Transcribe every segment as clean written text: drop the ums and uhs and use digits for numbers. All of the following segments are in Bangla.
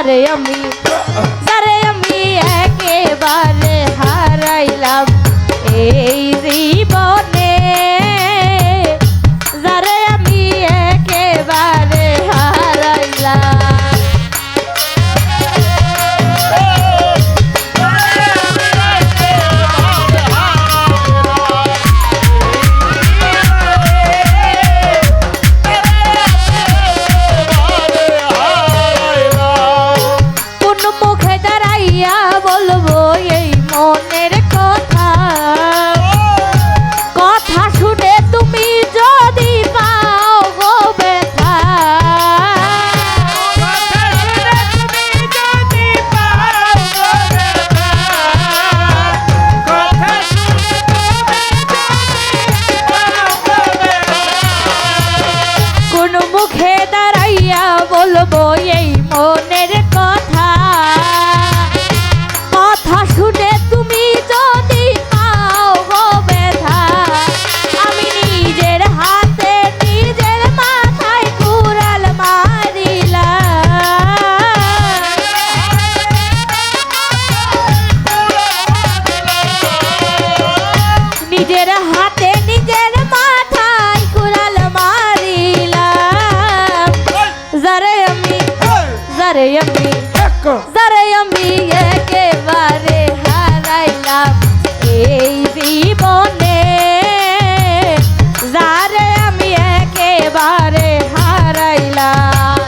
যারে আমি একেবারে হারাইলাম এই জীবনে, যারে আমি একেবারে হারাইলাম। বলবো এই মনের কথা, কথা শুনে তুমি যদি পাও গো ব্যথা, কোন মুখে দাঁড়াইয়া বলবো এই মনের কথা, শুনে তুমি যদি পাও গো ব্যথা, আমি নিজের হাতে নিজের মাথায় কুড়াল মারিলাম, নিজের হাতে নিজের মাথায় কুড়াল মারিলাম। যারে আমি একেবারে হারাইলাম এই জীবনে, যারে আমি একেবারে হারাইলাম।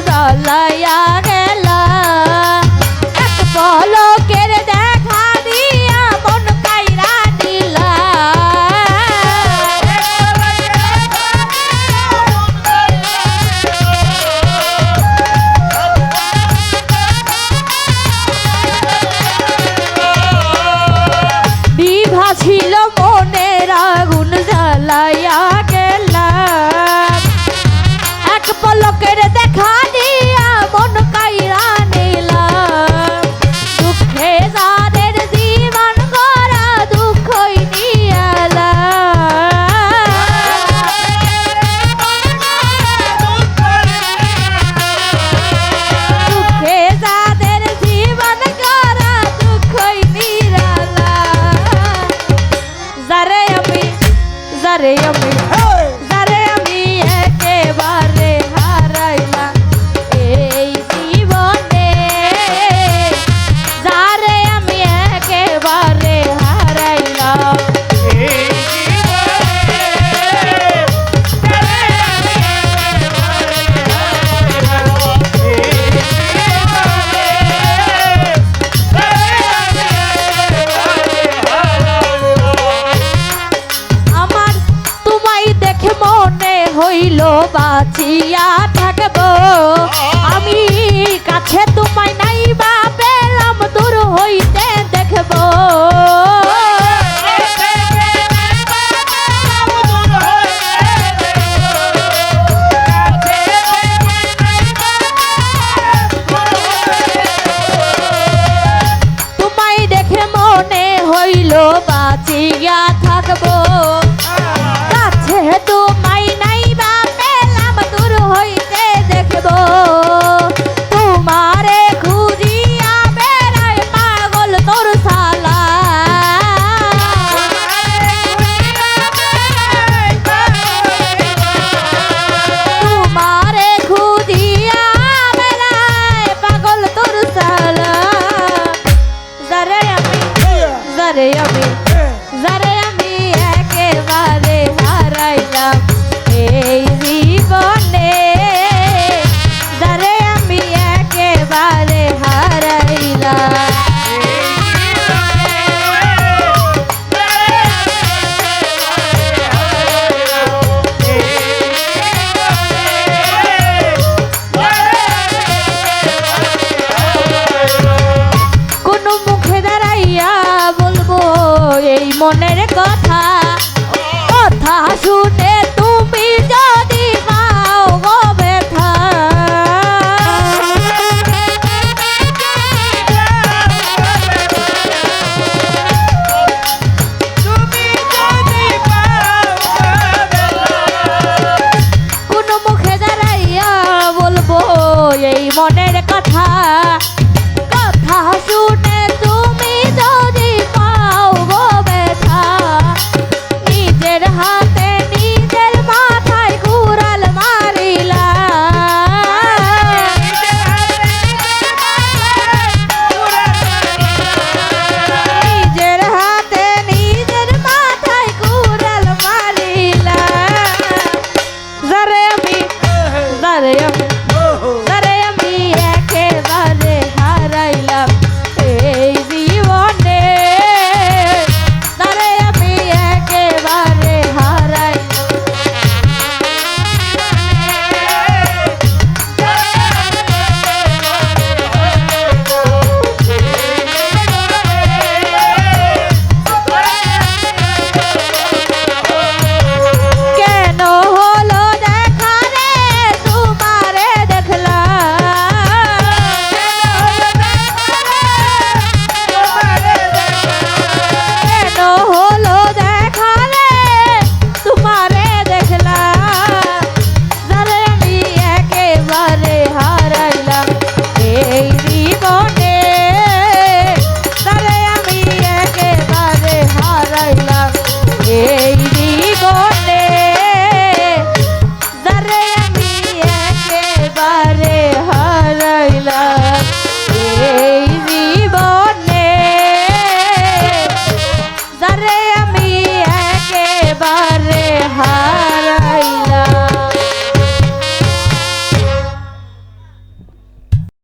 জ্বলাইয়া গেলা এক পলকের দেখা দিয়া মন কাইরা দিলা, বিভা ছিল মনের আগুন জ্বালাইয়া গেলা এক পলকের দেখা দিয়া মন কাইরা নিলাম, দুঃখে যাদের জীবন গড়া দুঃখই নিয়ালা, দুঃখে যাদের জীবন গড়া দুঃখই নিরালা। যারে আমি একেবারে হারাইলাম এই জীবনে, যারে আমি একেবারে হারাইলাম এই আমার তোমায় দেখে মনে হইল বাঁচিয়া থাকবো, আমি কাছে তোমায় নাই বা পেলাম দূর হইতে দেখবো, তোমায় দেখে মনে হইল বাঁচিয়া থাকবো, কাছে তোমায় নাই বা পেলাম দূর হইতে দেখবো, তোমারে খুঁজিয়া বেড়ায় পাগল তোর শালা, তোমারে খুঁজিয়া বেড়ায় পাগল তোর শালা। যারে আমি একেবারে হারাইলাম এই জীবনে, যারে আমি একেবারে হারাইলাম। কোন মুখে দাঁড়াইয়া বলবো এই মনের কথা, কথা শুনে তুমি যদি পাও গো ব্যথা, বেলা